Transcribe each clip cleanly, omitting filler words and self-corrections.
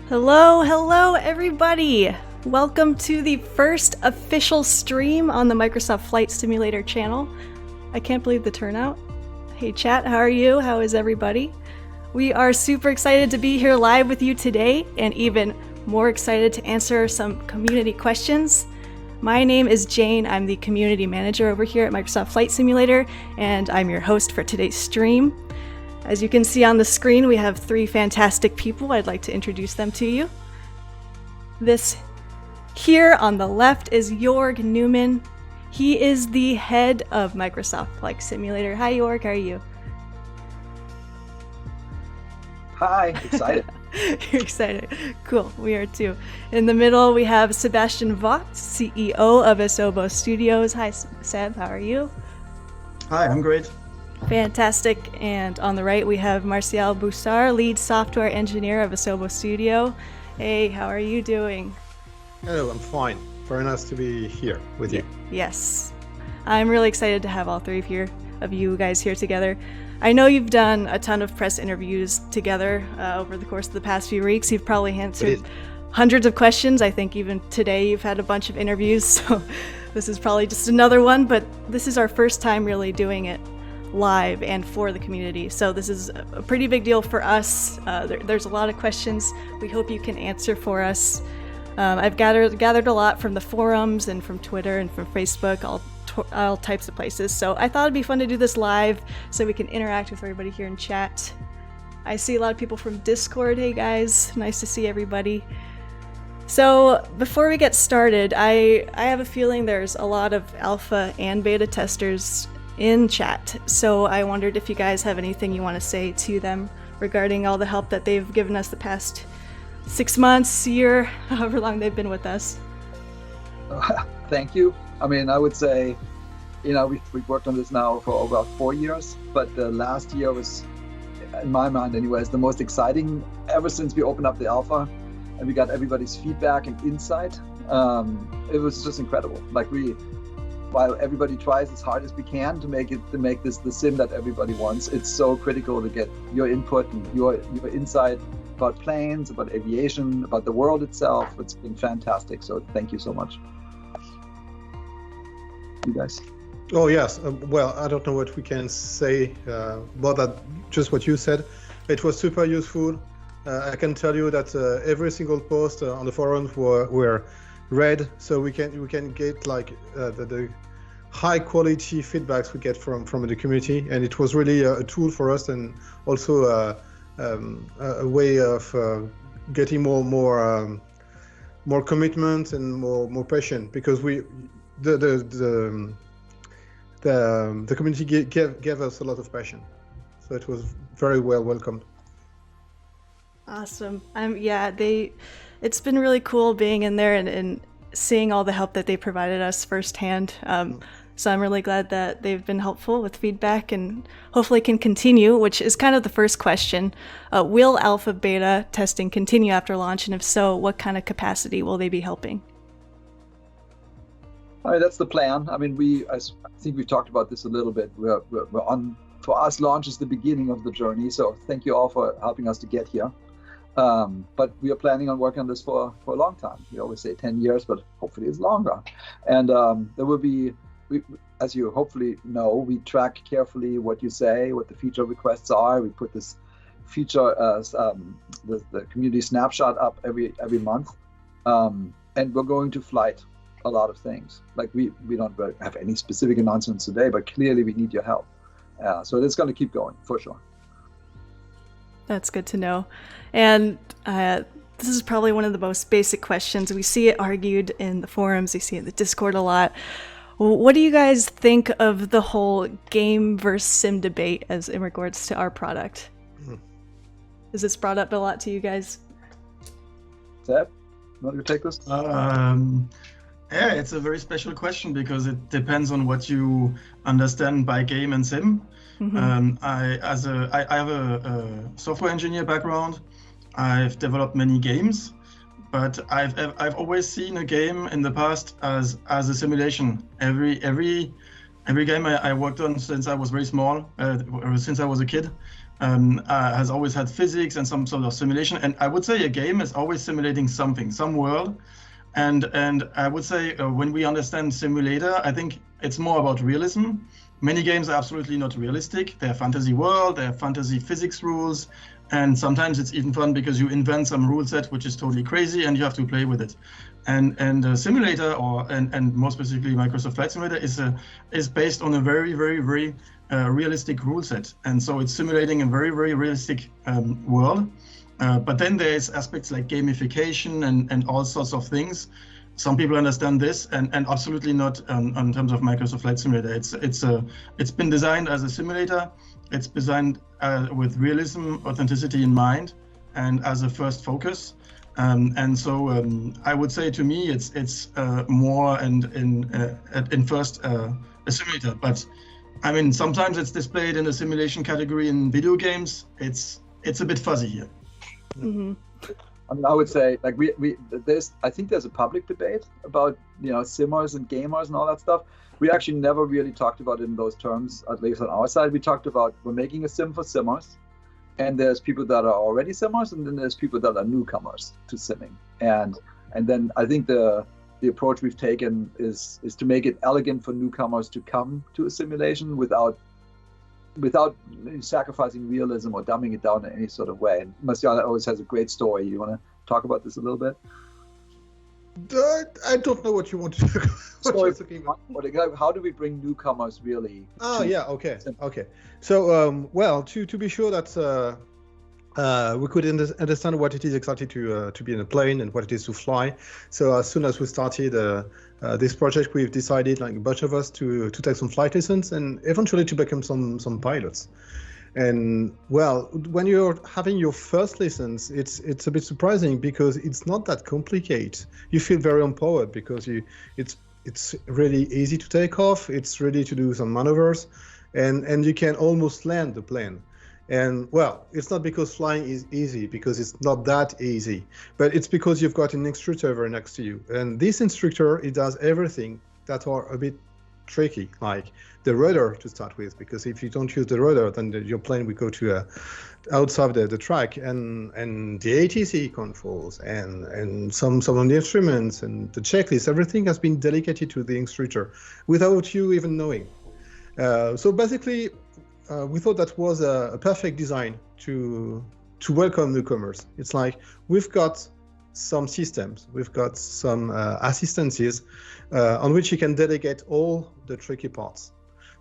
Hello everybody! Welcome to the first official stream on the Microsoft Flight Simulator channel. I can't believe the turnout. Hey chat, how are you? How is everybody? We are super excited to be here live with you today, and even more excited to answer some community questions. My name is Jane. I'm the community manager over here at Microsoft Flight Simulator, and I'm your host for today's stream. As you can see on the screen, we have three fantastic people. I'd like to introduce them to you. This here on the left is Jorg Neumann. He is the head of Microsoft Flight Simulator. Hi Jorg, how are you? Hi, excited. You're excited. Cool, we are too. In the middle, we have Sebastian Wloch, CEO of Asobo Studios. Hi Seb, how are you? Hi, I'm great. Fantastic. And on the right, we have Martial Bossard, lead software engineer of Asobo Studio. Hey, how are you doing? Hello, I'm fine. Very nice to be here with you. Yes. I'm really excited to have all three of you guys here together. I know you've done a ton of press interviews together over the course of the past few weeks. You've probably answered hundreds of questions. I think even today you've had a bunch of interviews, so this is probably just another one, but this is our first time really doing it live and for the community. So this is a pretty big deal for us. There's a lot of questions we hope you can answer for us. I've gathered a lot from the forums and from Twitter and from Facebook, all types of places. So I thought it'd be fun to do this live so we can interact with everybody here in chat. I see a lot of people from Discord. Hey guys, nice to see everybody. So before we get started, I have a feeling there's a lot of alpha and beta testers in chat. So I wondered if you guys have anything you want to say to them regarding all the help that they've given us the past 6 months, year, however long they've been with us. Thank you. I mean, I would say, we've worked on this now for about 4 years, but the last year was, in my mind anyways, the most exciting ever since we opened up the alpha and we got everybody's feedback and insight. It was just incredible. While everybody tries as hard as we can to make this the sim that everybody wants, it's so critical to get your input and your insight about planes, about aviation, about the world itself. It's been fantastic. So thank you so much. You guys. Oh yes. Well, I don't know what we can say about that. Just what you said. It was super useful. I can tell you that every single post on the forums were read, so we can get like the high quality feedbacks we get from the community, and it was really a tool for us, and also a way of getting more commitment and more passion, because the community gave us a lot of passion, so it was very well welcomed. Awesome. It's been really cool being in there and seeing all the help that they provided us firsthand. So I'm really glad that they've been helpful with feedback and hopefully can continue, which is kind of the first question. Will alpha beta testing continue after launch? And if so, what kind of capacity will they be helping? All right, that's the plan. I mean, I think we've talked about this a little bit. We're on, for us, launch is the beginning of the journey. So thank you all for helping us to get here. But we are planning on working on this for a long time. We always say 10 years, but hopefully it's longer. And there will be, as you hopefully know, we track carefully what you say, what the feature requests are. We put this feature, the community snapshot up every month. And we're going to flight a lot of things. Like we don't have any specific announcements today, but clearly we need your help. So it's going to keep going for sure. That's good to know. And this is probably one of the most basic questions. We see it argued in the forums, we see it in the Discord a lot. What do you guys think of the whole game versus sim debate as in regards to our product? Is this brought up a lot to you guys? Seb, you want to take this? Yeah, it's a very special question because it depends on what you understand by game and sim. Mm-hmm. I have a software engineer background. I've developed many games, but I've always seen a game in the past as a simulation. Every game I worked on since I was very small, or since I was a kid, has always had physics and some sort of simulation. And I would say a game is always simulating something, some world. And I would say when we understand simulator, I think it's more about realism. Many games are absolutely not realistic. They're fantasy world, they're fantasy physics rules, and sometimes it's even fun because you invent some rule set which is totally crazy and you have to play with it. And a simulator, and more specifically Microsoft Flight Simulator, is based on a very realistic rule set, and so it's simulating a very realistic world. But then there's aspects like gamification and all sorts of things. Some people understand this, and absolutely not in terms of Microsoft Flight Simulator. It's been designed as a simulator. It's designed with realism, authenticity in mind, and as a first focus. And so I would say to me it's more in first a simulator. But I mean, sometimes it's displayed in the simulation category in video games. It's a bit fuzzy here. Mm-hmm. I mean, I would say, like, I think there's a public debate about, simmers and gamers and all that stuff. We actually never really talked about it in those terms, at least on our side. We talked about we're making a sim for simmers, and there's people that are already simmers, and then there's people that are newcomers to simming. And then I think the approach we've taken is to make it elegant for newcomers to come to a simulation without sacrificing realism or dumbing it down in any sort of way. And Martial always has a great story. You want to talk about this a little bit? I don't know what you want to talk about. How do we bring newcomers really? Okay. So, well, to be sure that we could understand what it is exactly to be in a plane and what it is to fly. So as soon as we started this project, we've decided, like a bunch of us, to take some flight lessons and eventually to become some pilots. And well, when you're having your first lessons, it's a bit surprising because it's not that complicated. You feel very empowered because it's really easy to take off. It's ready to do some maneuvers, and you can almost land the plane. And well, it's not because flying is easy, because it's not that easy, but it's because you've got an instructor next to you. And this instructor, it does everything that are a bit tricky, like the rudder to start with, because if you don't use the rudder, then your plane will go to outside the track, and the ATC controls and some of the instruments and the checklist, everything has been delegated to the instructor without you even knowing. So basically, we thought that was a perfect design to welcome newcomers. It's like we've got some systems, we've got some assistances on which you can delegate all the tricky parts.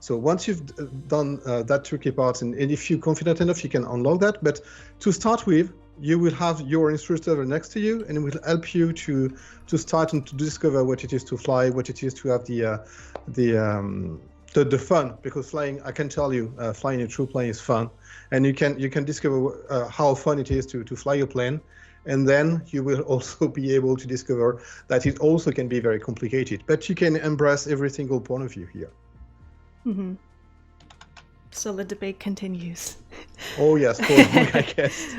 So once you've done that tricky part, and if you're confident enough, you can unlock that. But to start with, you will have your instructor next to you, and it will help you to start and to discover what it is to fly, what it is to have the fun, because flying, I can tell you, flying a true plane is fun, and you can discover how fun it is to fly a plane, and then you will also be able to discover that it also can be very complicated, but you can embrace every single point of view here. Mm-hmm. So the debate continues. Oh yes, for I guess.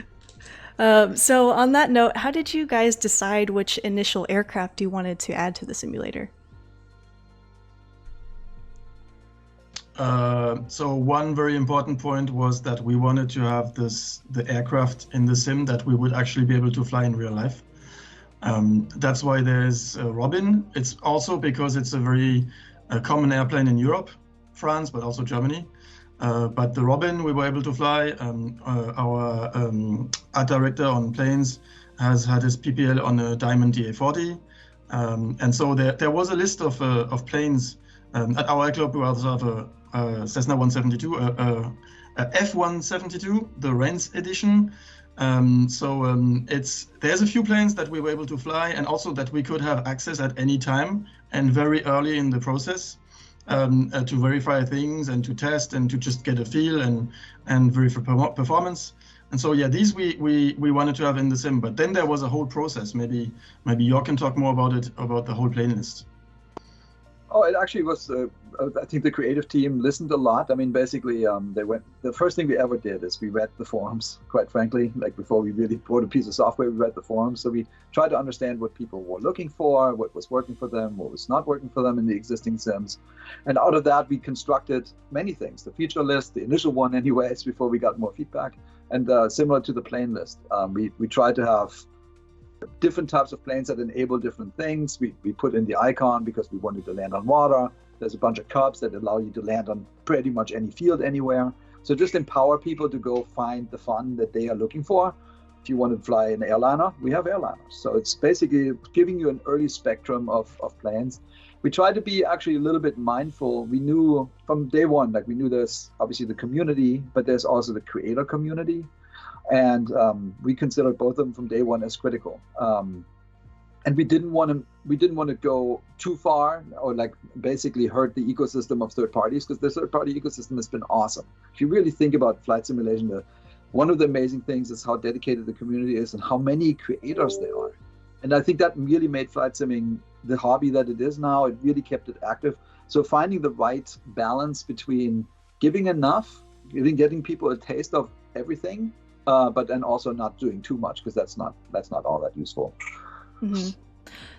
So on that note, how did you guys decide which initial aircraft you wanted to add to the simulator? So one very important point was that we wanted to have the aircraft in the sim that we would actually be able to fly in real life. That's why there's Robin. It's also because it's a very common airplane in Europe, France, but also Germany. But the Robin we were able to fly. Our art director on planes has had his PPL on a Diamond DA40. And so there was a list of planes. At our club, we also have a Cessna 172, a F-172, the Rennes edition. There's a few planes that we were able to fly, and also that we could have access at any time and very early in the process to verify things and to test and to just get a feel and verify performance. And so yeah, these we wanted to have in the sim, but then there was a whole process. Maybe Jorg can talk more about it, about the whole plane list. Oh, it actually was. I think the creative team listened a lot. I mean, basically, the first thing we ever did is we read the forums. Quite frankly, like before we really wrote a piece of software, we read the forums. So we tried to understand what people were looking for, what was working for them, what was not working for them in the existing sims, and out of that we constructed many things. The feature list, the initial one, anyways, before we got more feedback, and similar to the plane list, we tried to have different types of planes that enable different things. We put in the icon because we wanted to land on water. There's a bunch of cups that allow you to land on pretty much any field anywhere. So just empower people to go find the fun that they are looking for. If you want to fly an airliner, we have airliners. So it's basically giving you an early spectrum of planes. We tried to be actually a little bit mindful. We knew from day one, like we knew there's obviously the community, but there's also the creator community. And we considered both of them from day one as critical. And we didn't want to go too far or like basically hurt the ecosystem of third parties, because the third party ecosystem has been awesome. If you really think about flight simulation, one of the amazing things is how dedicated the community is and how many creators there are. And I think that really made flight simming the hobby that it is now. It really kept it active. So finding the right balance between giving enough, getting people a taste of everything, but then also not doing too much, because that's not all that useful. Mm-hmm.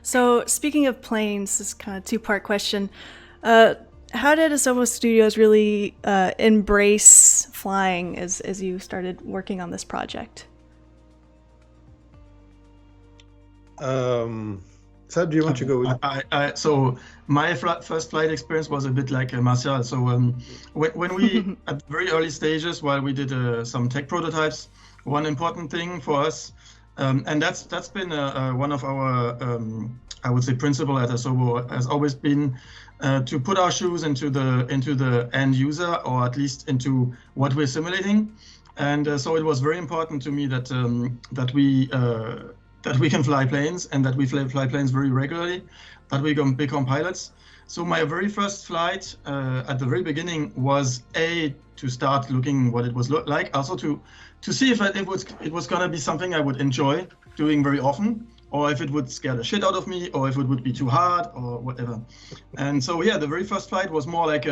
So speaking of planes, this is kind of a two-part question. How did Asobo Studios really embrace flying as you started working on this project? Seb, do you want to go with? So my first flight experience was a bit like Martial. So when we, at very early stages, while we did some tech prototypes, one important thing for us, and that's been one of our, I would say, principle at Asobo has always been to put our shoes into the end user, or at least into what we're simulating. And so it was very important to me that we can fly planes, and that we fly planes very regularly, that we can become pilots. So my very first flight at the very beginning was to start looking what it was like, also to see if it was going to be something I would enjoy doing very often, or if it would scare the shit out of me, or if it would be too hard, or whatever. And so yeah, the very first flight was more like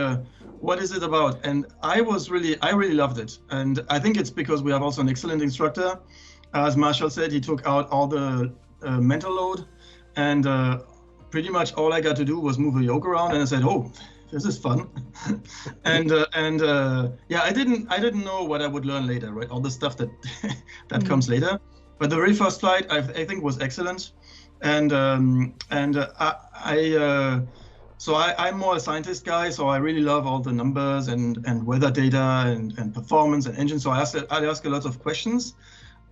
what is it about? And I really loved it. And I think it's because we have also an excellent instructor. As Martial said, he took out all the mental load, and pretty much all I got to do was move a yoke around, and I said, "Oh, this is fun." and yeah, I didn't know what I would learn later, right? All the stuff that comes later. But the very first flight, I think, was excellent, and so I'm more a scientist guy, so I really love all the numbers and weather data and performance and engine. So I ask a lot of questions.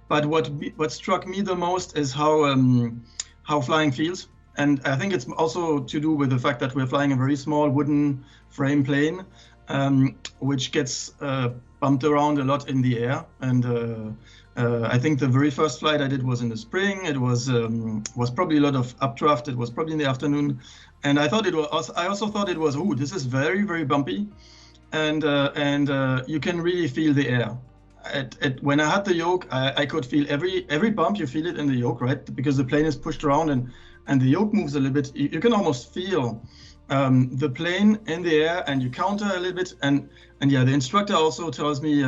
But what struck me the most is how flying feels. And I think it's also to do with the fact that we're flying a very small wooden frame plane, which gets bumped around a lot in the air. And I think the very first flight I did was in the spring. It was probably a lot of updraft. It was probably in the afternoon. And I also thought it was, ooh, this is very, very bumpy. And you can really feel the air. When I had the yoke, I could feel every bump. You feel it in the yoke, right? Because the plane is pushed around and the yoke moves a little bit. You can almost feel the plane in the air, and you counter a little bit. And yeah, the instructor also tells me,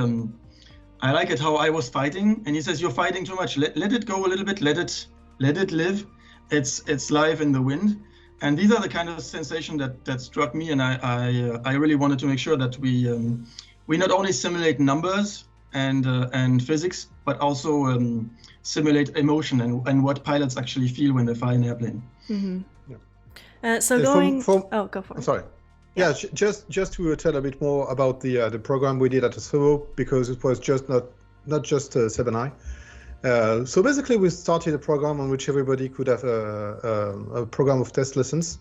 I like it how I was fighting, and he says, "You're fighting too much. Let it go a little bit. Let it live. It's live in the wind." And these are the kind of sensation that struck me, and I really wanted to make sure that we not only simulate numbers and physics, but also simulate emotion and what pilots actually feel when they fly an airplane. Mm-hmm. Yeah. Go for it. I'm sorry. Yeah, just to tell a bit more about the program we did at Asobo, because it was just not just Seb and I. So basically, we started a program on which everybody could have a program of test lessons.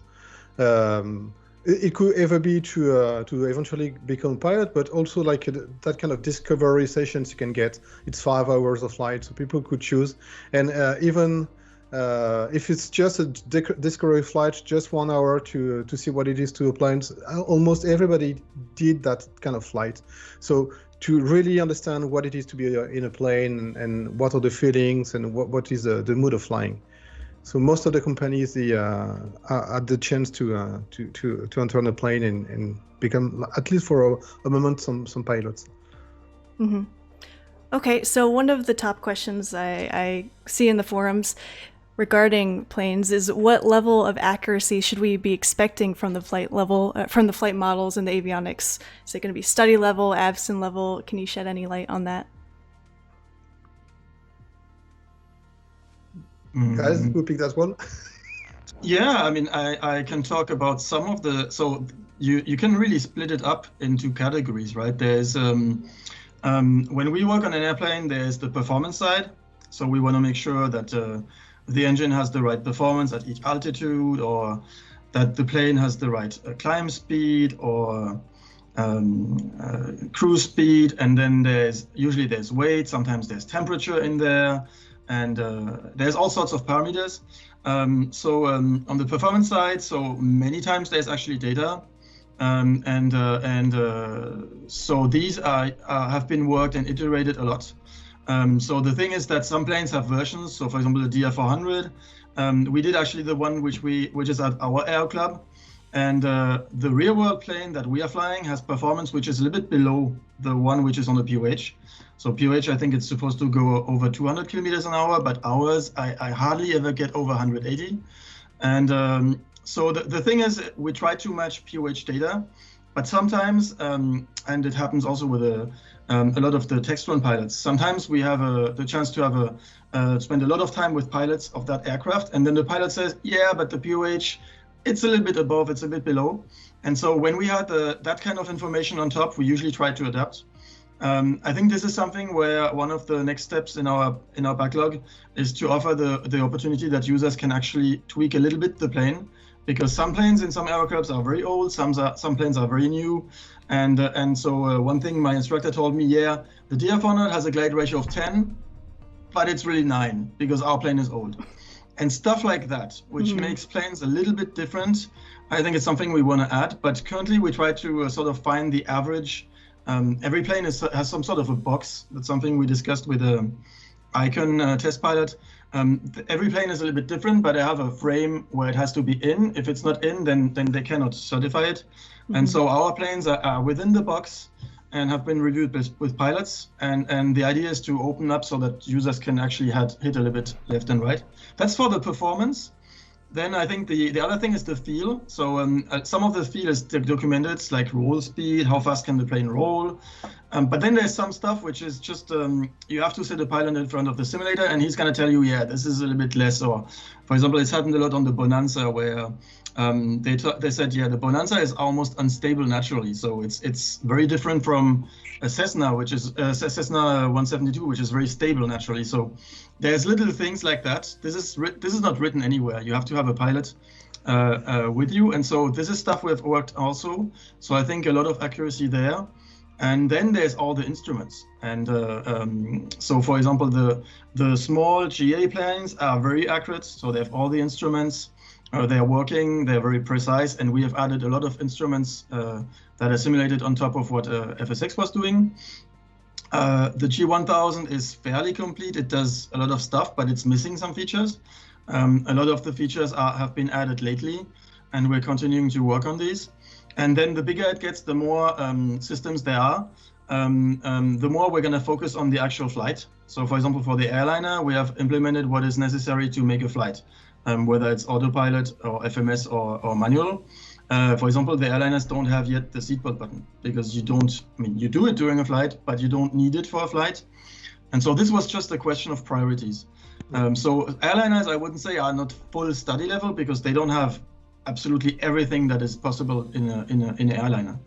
It could either be to eventually become a pilot, but also like that kind of discovery sessions you can get. It's 5 hours of flight, so people could choose. And even if it's just a discovery flight, just 1 hour to see what it is to a plane, almost everybody did that kind of flight. So to really understand what it is to be in a plane and what are the feelings and what is the mood of flying. So most of the companies had the chance to enter on a plane and become, at least for a moment, some pilots. Mm-hmm. Okay, so one of the top questions I see in the forums regarding planes is what level of accuracy should we be expecting from the flight models and the avionics? Is it going to be study level, Avcen level? Can you shed any light on that? Guys, who picked that one? Yeah, I mean, I can talk about some of the, so you can really split it up into categories, right? There's, when we work on an airplane, there's the performance side. So we want to make sure that the engine has the right performance at each altitude, or that the plane has the right climb speed or cruise speed. And then usually there's weight, sometimes there's temperature in there, and there's all sorts of parameters. So on the performance side, so many times there's actually data. So these have been worked and iterated a lot. So the thing is that some planes have versions. So for example, the DR400, we did actually the one which is at our air club, and the real world plane that we are flying has performance which is a little bit below the one which is on the POH. So POH, I think it's supposed to go over 200 kilometers an hour, but ours, I hardly ever get over 180. And so the thing is, we try to match POH data, but sometimes, and it happens also with a lot of the Textron pilots, sometimes we have the chance to have spend a lot of time with pilots of that aircraft, and then the pilot says, yeah, but the POH, it's a little bit above, it's a bit below. And so when we had that kind of information on top, we usually try to adapt. I think this is something where one of the next steps in our backlog is to offer the opportunity that users can actually tweak a little bit the plane, because some planes in some aircrafts are very old, some planes are very new, and so one thing my instructor told me, yeah, the DR400 has a glide ratio of 10, but it's really 9 because our plane is old, and stuff like that, which makes planes a little bit different. I think it's something we want to add, but currently we try to sort of find the average. Every plane has some sort of a box. That's something we discussed with the Icon test pilot. Every plane is a little bit different, but I have a frame where it has to be in. If it's not in, then they cannot certify it. And so our planes are within the box and have been reviewed with pilots. And the idea is to open up so that users can actually hit a little bit left and right. That's for the performance. Then I think the other thing is the feel. So some of the feel is documented, like roll speed, how fast can the plane roll. But then there's some stuff which is just, you have to sit a pilot in front of the simulator and he's going to tell you, yeah, this is a little bit less. Or for example, it's happened a lot on the Bonanza where they said, yeah, the Bonanza is almost unstable naturally. So it's very different from a Cessna, which is Cessna 172, which is very stable naturally. So there's little things like that. This is not written anywhere. You have to have a pilot with you. And so this is stuff we've worked also. So I think a lot of accuracy there. And then there's all the instruments. And so, for example, the small GA planes are very accurate. So they have all the instruments. They're working. They're very precise. And we have added a lot of instruments that are simulated on top of what FSX was doing. The G1000 is fairly complete. It does a lot of stuff, but it's missing some features. A lot of the features have been added lately, and we're continuing to work on these. And then the bigger it gets, the more systems there are, the more we're going to focus on the actual flight. So for example, for the airliner, we have implemented what is necessary to make a flight, whether it's autopilot or FMS or manual. For example, the airliners don't have yet the seatbelt button because you do it during a flight, but you don't need it for a flight. And so this was just a question of priorities. So airliners, I wouldn't say are not full study level because they don't have absolutely everything that is possible in an airliner.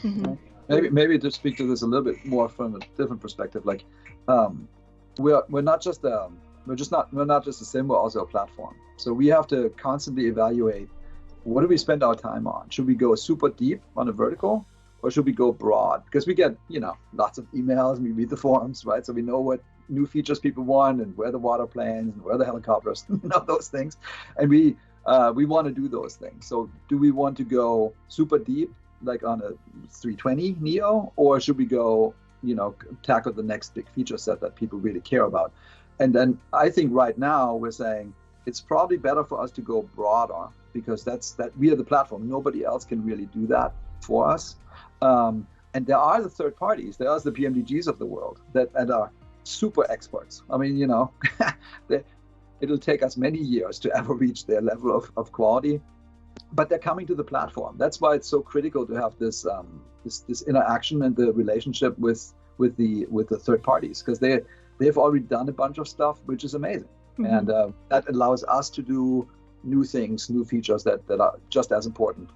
Mm-hmm. Maybe to speak to this a little bit more from a different perspective, like we're not just a sim, we're also a platform. So we have to constantly evaluate, what do we spend our time on? Should we go super deep on a vertical, or should we go broad? Because we get lots of emails and we read the forums, right? So we know what new features people want and where the water planes and where the helicopters, those things, and we want to do those things. So do we want to go super deep, like on a 320 Neo, or should we go, tackle the next big feature set that people really care about? And then I think right now we're saying, it's probably better for us to go broader, because we are the platform. Nobody else can really do that for us. And there are the third parties. There are the PMDGs of the world that are super experts. I mean, it'll take us many years to ever reach their level of quality, but they're coming to the platform. That's why it's so critical to have this interaction and the relationship with the third parties, because they've already done a bunch of stuff, which is amazing. And that allows us to do new things, new features that are just as important.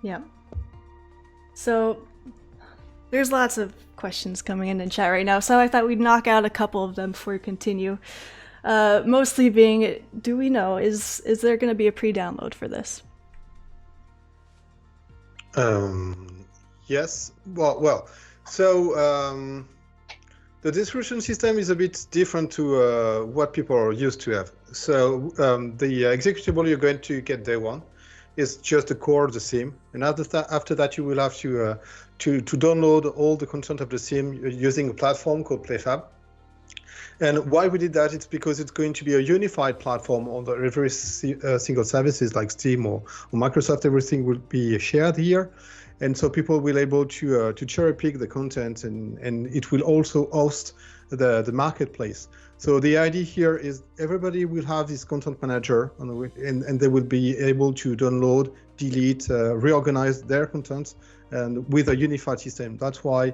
Yeah. So there's lots of questions coming in chat right now, so I thought we'd knock out a couple of them before we continue. Mostly being, do we know, is there going to be a pre-download for this? Yes. Well. So the distribution system is a bit different to what people are used to have. So the executable you're going to get day one is just the core of the sim, and after that you will have to download all the content of the sim using a platform called PlayFab. And why we did that, it's because it's going to be a unified platform on every single services like Steam or Microsoft. Everything will be shared here. And so people will be able to cherry pick the content, and it will also host the marketplace. So the idea here is everybody will have this content manager, and they will be able to download, delete, reorganize their content, and with a unified system. That's why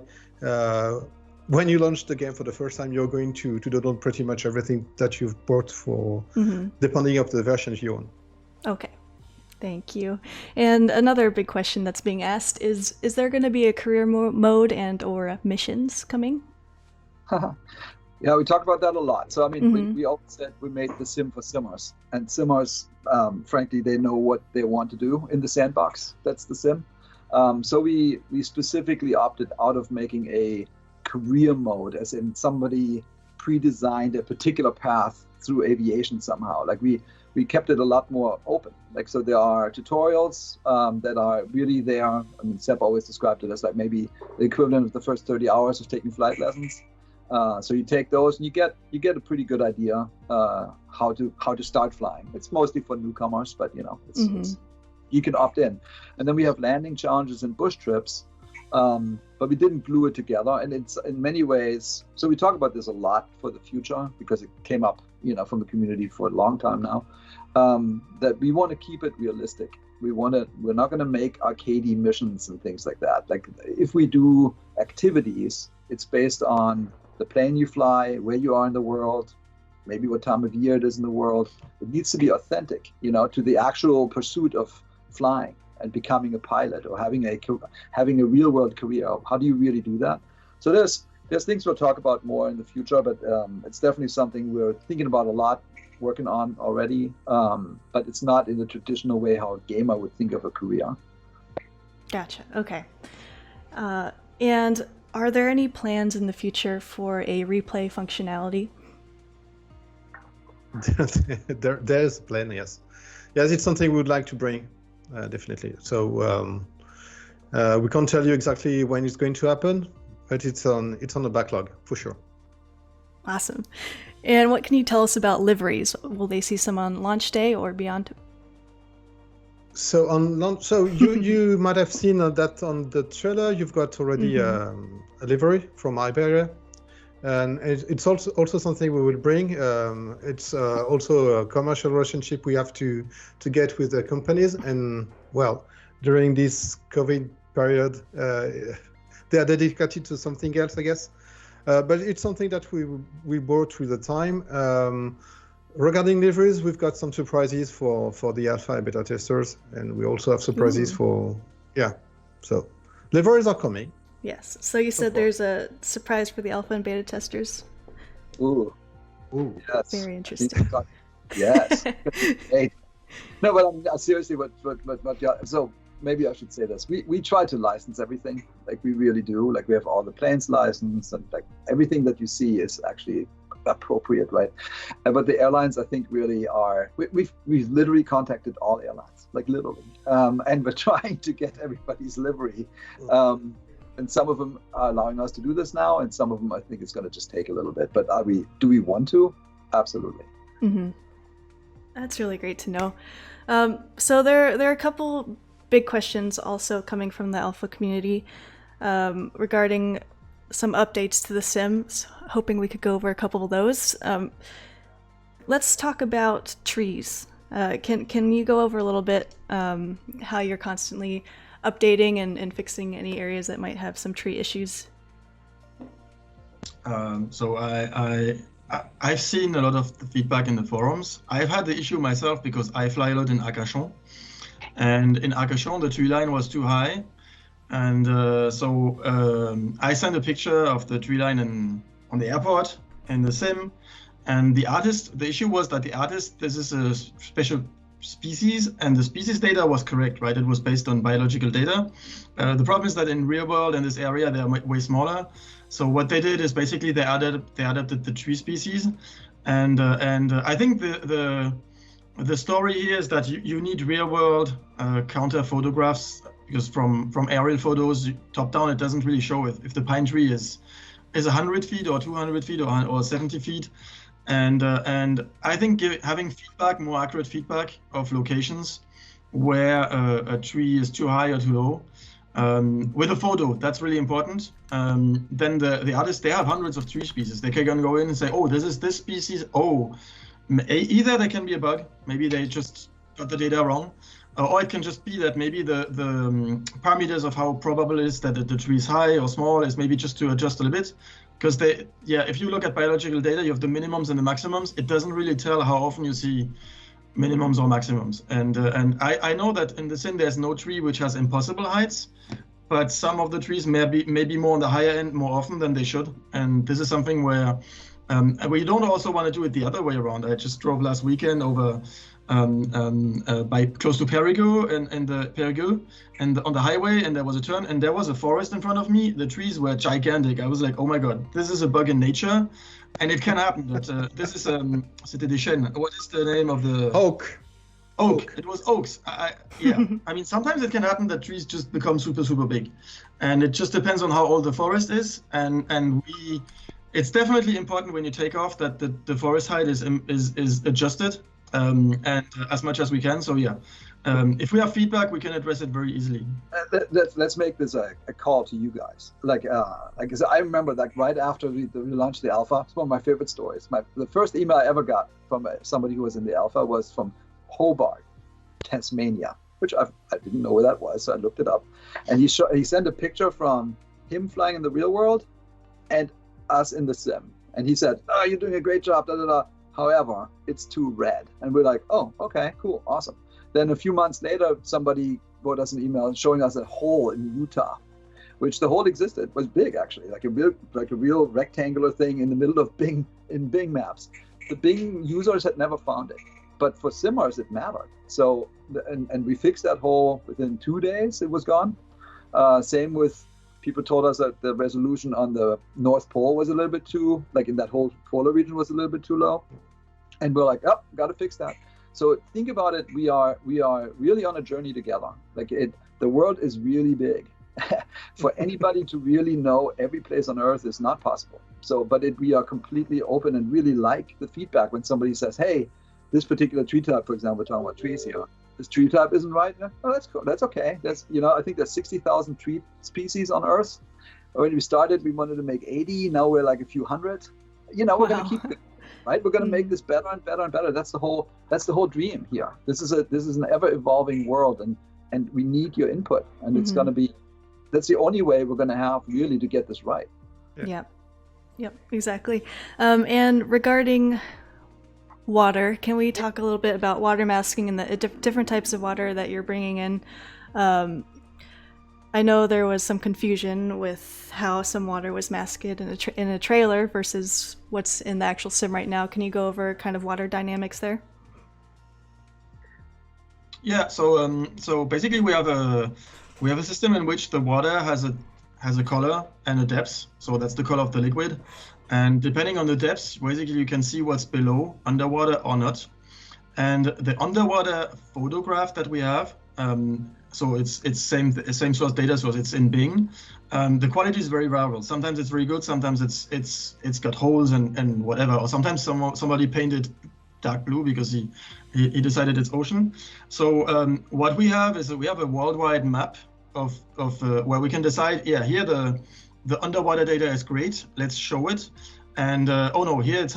when you launch the game for the first time, you're going to download pretty much everything that you've bought for, depending on the versions you own. Okay. Thank you. And another big question that's being asked is there going to be a career mode and or missions coming? Yeah, we talked about that a lot. So, I mean, we always said we made the sim for simmers. And simmers, frankly, they know what they want to do in the sandbox. That's the sim. So we specifically opted out of making a career mode, as in somebody pre-designed a particular path through aviation somehow. Like we kept it a lot more open. Like, so there are tutorials that are really there. I mean, Seb always described it as like maybe the equivalent of the first 30 hours of taking flight lessons. So you take those and you get a pretty good idea how to start flying. It's mostly for newcomers, but it's you can opt in. And then we have landing challenges and bush trips, but we didn't glue it together. And it's in many ways. So we talk about this a lot for the future because it came up, from the community for a long time now. That we want to keep it realistic. We're not going to make arcadey missions and things like that. Like if we do activities, it's based on the plane you fly, where you are in the world, maybe what time of year it is in the world. It needs to be authentic, to the actual pursuit of flying and becoming a pilot or having a real world career. How do you really do that? So there's things we'll talk about more in the future, but it's definitely something we're thinking about a lot, working on already, but it's not in the traditional way how a gamer would think of a career. Gotcha. Okay. And are there any plans in the future for a replay functionality? There's a plan, yes. Yes, it's something we would like to bring, definitely. So we can't tell you exactly when it's going to happen, but it's on the backlog for sure. Awesome. And what can you tell us about liveries? Will they see some on launch day or beyond? So on launch, you might have seen that on the trailer. You've got already a livery from Iberia, and it's also something we will bring. It's also a commercial relationship we have to get with the companies, and well, during this COVID period, they are dedicated to something else, I guess. But it's something that we brought with the time. Regarding liveries, we've got some surprises for the alpha and beta testers, and we also have surprises So liveries are coming. Yes. So you said there's a surprise for the alpha and beta testers. Ooh. Yes. Very interesting. Yes. Hey. No, but seriously, so maybe I should say this. We try to license everything, like we really do. Like we have all the planes licensed, and like everything that you see is actually appropriate, right? But the airlines, I think, really are. We've literally contacted all airlines, like literally, and we're trying to get everybody's livery. And some of them are allowing us to do this now, and some of them I think it's going to just take a little bit. But do we want to? Absolutely. That's really great to know. So there are a couple big questions also coming from the alpha community regarding some updates to the sims. Hoping we could go over a couple of those. Let's talk about trees. Can you go over a little bit how you're constantly updating and fixing any areas that might have some tree issues? So I've seen a lot of the feedback in the forums. I've had the issue myself because I fly a lot in Arcachon, and in Arcachon the tree line was too high, and I sent a picture of the tree line on the airport in the sim, and the issue was that the artist, this is a special species, and the species data was correct, right? It was based on biological data. The problem is that in real world in this area they're way smaller. So what they did is basically they added the tree species, and I think the story here is that you need real world counter photographs, because from aerial photos top down it doesn't really show if the pine tree is 100 feet or 200 feet or 70 feet. And I think having feedback, more accurate feedback of locations where a tree is too high or too low, with a photo, that's really important. Then the artists, they have hundreds of tree species. They can go in and say, oh, this is this species. Oh, either there can be a bug, maybe they just got the data wrong, or it can just be that maybe the parameters of how probable it is that the tree is high or small is maybe just to adjust a little bit. Because if you look at biological data, you have the minimums and the maximums. It doesn't really tell how often you see minimums or maximums. And I know that in the sim there's no tree which has impossible heights, but some of the trees may be more on the higher end more often than they should. And this is something where we don't also want to do it the other way around. I just drove last weekend over by close to Périgueux and the Périgueux and on the highway, and there was a turn and there was a forest in front of me. The trees were gigantic. I was like, oh my god, this is a bug in nature, and it can happen. That this is C'était des chênes. What is the name of the Oak? It was oaks. Yeah. I mean, sometimes it can happen that trees just become super big, and it just depends on how old the forest is. It's definitely important when you take off that the forest height is adjusted. And as much as we can. So yeah, if we have feedback, we can address it very easily. Let's make this a call to you guys. Like I remember that right after we launched the alpha, it's one of my favorite stories. The first email I ever got from somebody who was in the alpha was from Hobart, Tasmania, which I didn't know where that was, so I looked it up. And he sent a picture from him flying in the real world and us in the sim. And he said, "Oh, you're doing a great job, da da da. However, it's too red." And we're like, oh, okay, cool, awesome. Then a few months later, somebody wrote us an email showing us a hole in Utah, which the hole existed, was big actually, like a real rectangular thing in the middle of Bing maps. The Bing users had never found it, but for simmers it mattered. So, and we fixed that hole within 2 days. It was gone. Same with people told us that the resolution on the North Pole was a little bit too, like in that whole polar region was a little bit too low. And we're like, oh, got to fix that. So think about it. We are really on a journey together. Like the world is really big. For anybody to really know every place on Earth is not possible. So, but we are completely open and really like the feedback when somebody says, hey, this particular tree type, for example, we're talking about trees here, this tree type isn't right. Oh, that's cool. That's okay. That's, I think there's 60,000 tree species on Earth. When we started, we wanted to make 80. Now we're like a few hundred. We're going to keep it, right? We're going to make this better and better and better. That's the whole dream here. This is an ever evolving world, and we need your input. And it's going to be, that's the only way we're going to have really to get this right. Yeah. Yep, exactly. And regarding water, can we talk a little bit about water masking and the different types of water that you're bringing in? I know there was some confusion with how some water was masked in a trailer versus what's in the actual sim right now. Can you go over kind of water dynamics there? Yeah. So basically, we have a system in which the water has a color and a depth. So that's the color of the liquid. And depending on the depth, basically you can see what's below underwater or not. And the underwater photograph that we have, so it's same source data source. It's in Bing. The quality is very variable. Sometimes it's very good. Sometimes it's got holes and whatever. Or sometimes somebody painted dark blue because he decided it's ocean. So what we have is we have a worldwide map of where we can decide, yeah, here the underwater data is great, let's show it. And oh no, here it's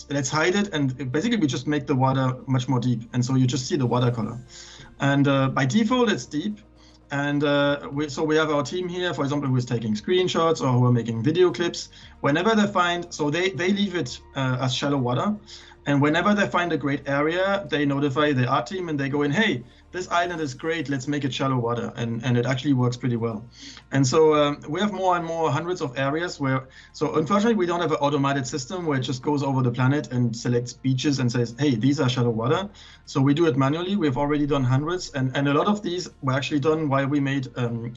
let's hide it, and basically we just make the water much more deep, and so you just see the watercolor. And by default it's deep, and so we have our team here, for example, who is taking screenshots or who are making video clips. Whenever they find, so they leave it as shallow water, and whenever they find a great area, they notify the art team and they go in, hey, this island is great, let's make it shallow water, and it actually works pretty well. And so we have more and more hundreds of areas where, so unfortunately we don't have an automated system where it just goes over the planet and selects beaches and says, hey, these are shallow water. So we do it manually. We've already done hundreds, and a lot of these were actually done while we made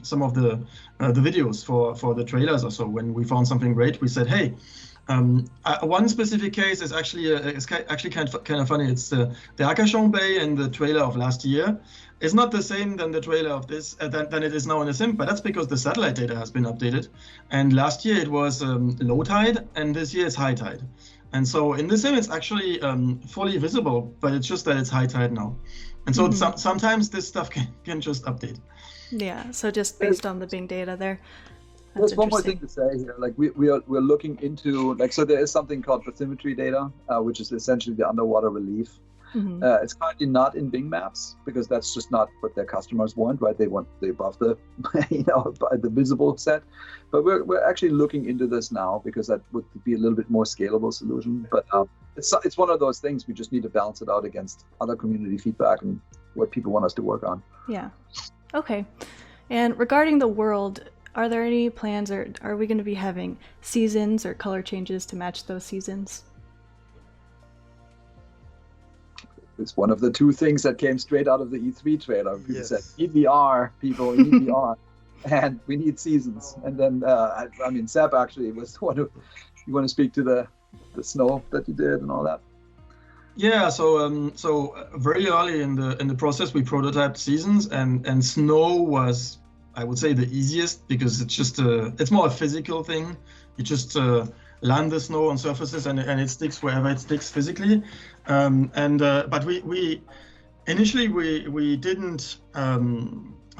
some of the videos for the trailers or so. When we found something great, we said, hey, one specific case is actually kind of funny. It's the Arcachon Bay in the trailer of last year. It's not the same than the trailer of this than it is now in the sim, but that's because the satellite data has been updated. And last year it was low tide, and this year it's high tide. And so in the sim it's actually fully visible, but it's just that it's high tide now. And so sometimes this stuff can just update. Yeah, so just based on the big data there. There's one more thing to say here. Like we're looking into, like, so there is something called bathymetry data, which is essentially the underwater relief. It's currently not in Bing Maps because that's just not what their customers want, right? They want the above the, the visible set. But we're actually looking into this now because that would be a little bit more scalable solution. But it's one of those things we just need to balance it out against other community feedback and what people want us to work on. Yeah. Okay. And regarding the world, are there any plans, or are we going to be having seasons or color changes to match those seasons? It's one of the two things that came straight out of the E3 trailer. People said, need VR, people, we need VR, and we need seasons. And then, I mean, Seb actually was one of, you want to speak to the snow that you did and all that? Yeah, so very early in the process, we prototyped seasons, and snow was, I would say, the easiest because it's just it's more a physical thing. You just land the snow on surfaces and it sticks wherever it sticks physically. But we initially we didn't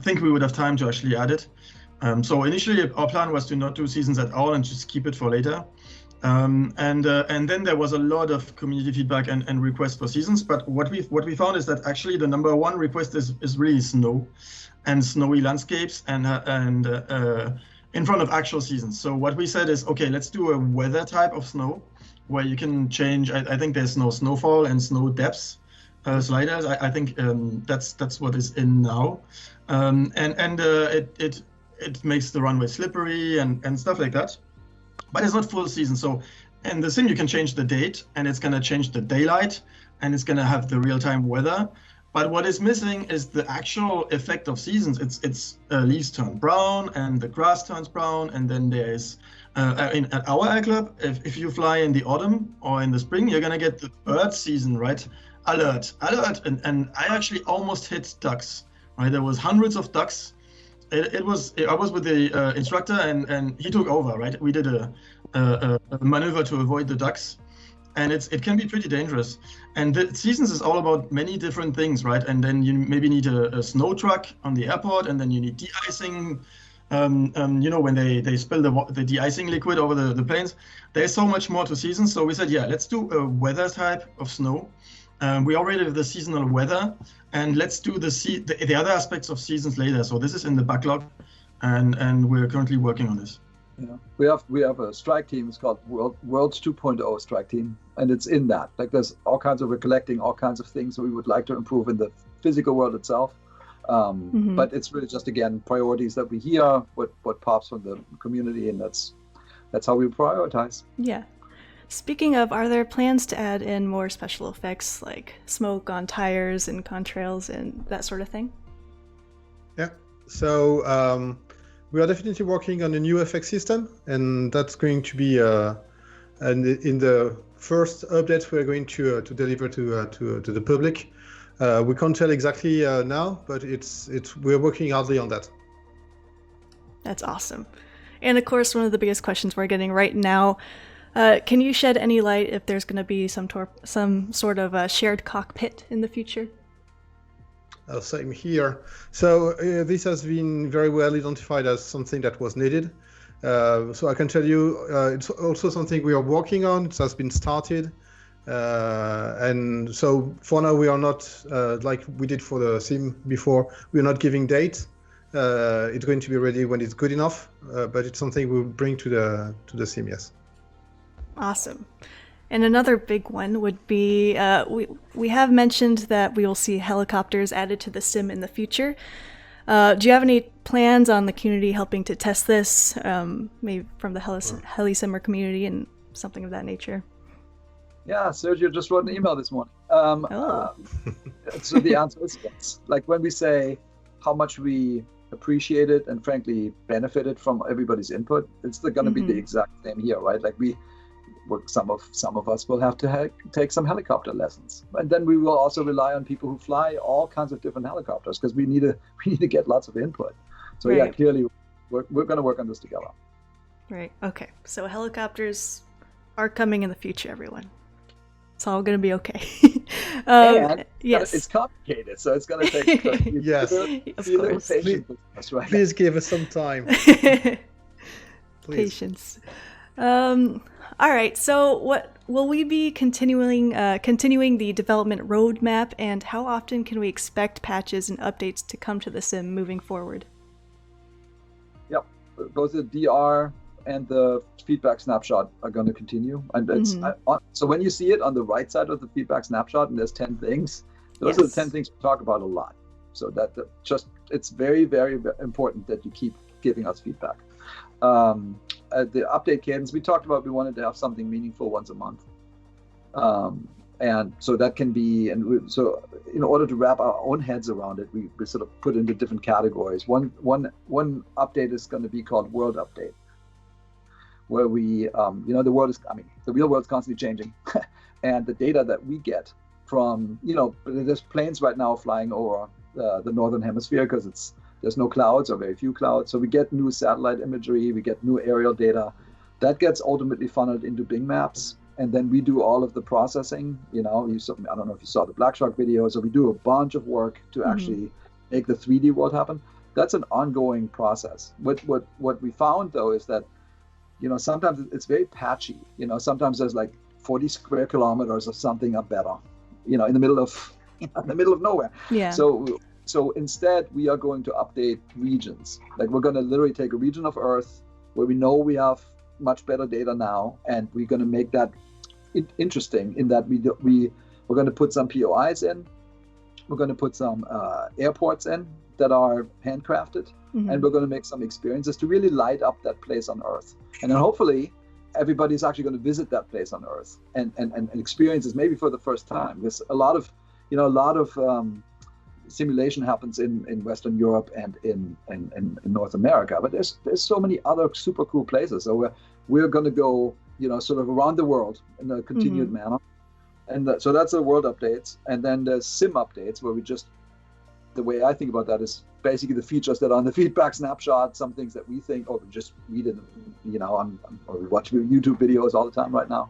think we would have time to actually add it. So initially our plan was to not do seasons at all and just keep it for later. And then there was a lot of community feedback and requests for seasons. But what we found is that actually the number one request is really snow and snowy landscapes and in front of actual seasons. So what we said is, okay, let's do a weather type of snow where you can change. I think there's no snowfall and snow depths sliders. I think that's what is in now, it makes the runway slippery and stuff like that. But it's not full season. So in the sim you can change the date and it's gonna change the daylight and it's gonna have the real-time weather. But what is missing is the actual effect of seasons. It's leaves turn brown and the grass turns brown, and then there's at our air club, if you fly in the autumn or in the spring, you're gonna get the bird season, right? Alert, and I actually almost hit ducks, right? There was hundreds of ducks. I was with the instructor and he took over, right? We did a maneuver to avoid the ducks. And it can be pretty dangerous. And the seasons is all about many different things, right? And then you maybe need a snow truck on the airport, and then you need de-icing. When they spill the de-icing liquid over the planes. There's so much more to seasons. So we said, yeah, let's do a weather type of snow. We already have the seasonal weather, and let's do the other aspects of seasons later. So this is in the backlog, and we're currently working on this. Yeah, we have a strike team. It's called Worlds 2.0 strike team, and it's in that. Like, there's all kinds of, we're collecting all kinds of things that we would like to improve in the physical world itself. But it's really just, again, priorities that we hear, what pops from the community, and that's how we prioritize. Yeah. Speaking of, are there plans to add in more special effects like smoke on tires and contrails and that sort of thing? Yeah. So we are definitely working on a new effect system, and that's going to be in the first update we're going to deliver to the public. We can't tell exactly now, but we're working hardly on that. That's awesome. And of course, one of the biggest questions we're getting right now, Can you shed any light if there's going to be some sort of a shared cockpit in the future? Same here. So this has been very well identified as something that was needed. So I can tell you it's also something we are working on. It has been started. And so for now, we are not, like we did for the sim before, we're not giving dates. It's going to be ready when it's good enough, but it's something we'll bring to the sim, yes. Awesome. And another big one would be, we have mentioned that we will see helicopters added to the sim in the future. Do you have any plans on the community helping to test this, maybe from the heli-simmer community and something of that nature? Yeah, Sergio just wrote an email this morning. So the answer is yes. Like when we say how much we appreciated and frankly benefited from everybody's input, it's going to be the exact same here, right? Like some of us will have to take some helicopter lessons, and then we will also rely on people who fly all kinds of different helicopters because we need to get lots of input. So right. Yeah, clearly we're going to work on this together. Right. Okay. So helicopters are coming in the future, everyone. It's all going to be okay. And yes, it's complicated, so it's going to take yes, please give us some time. Patience. All right. So, what will we be continuing the development roadmap, and how often can we expect patches and updates to come to the sim moving forward? Yep, both the DR and the feedback snapshot are going to continue, and it's so when you see it on the right side of the feedback snapshot, and there's 10 things. Those are the 10 things we talk about a lot. So that it's very, very important that you keep giving us feedback. The update cadence we talked about, we wanted to have something meaningful once a month, and so that can be, so in order to wrap our own heads around it, we sort of put into different categories. One update is going to be called World Update, where we, the real world is constantly changing, and the data that we get from, there's planes right now flying over the northern hemisphere because there's no clouds or very few clouds. So we get new satellite imagery, we get new aerial data. That gets ultimately funneled into Bing Maps. And then we do all of the processing. I don't know if you saw the Black Shark video. So we do a bunch of work to actually make the 3D world happen. That's an ongoing process. What we found though is that, sometimes it's very patchy. Sometimes there's like 40 square kilometers of something are better, in the middle of nowhere. Yeah. So instead, we are going to update regions. Like we're going to literally take a region of Earth where we know we have much better data now, and we're going to make that interesting in that we're going to put some POIs in. We're going to put some airports in that are handcrafted, and we're going to make some experiences to really light up that place on Earth. And then hopefully, everybody's actually going to visit that place on Earth and experience this maybe for the first time. Because a lot of simulation happens in Western Europe and in North America, but there's so many other super cool places. So we're going to go, sort of around the world in a continued manner. And so that's the world updates. And then there's sim updates where the way I think about that is basically the features that are on the feedback snapshot, some things that we think, we just read it, or we watch YouTube videos all the time right now.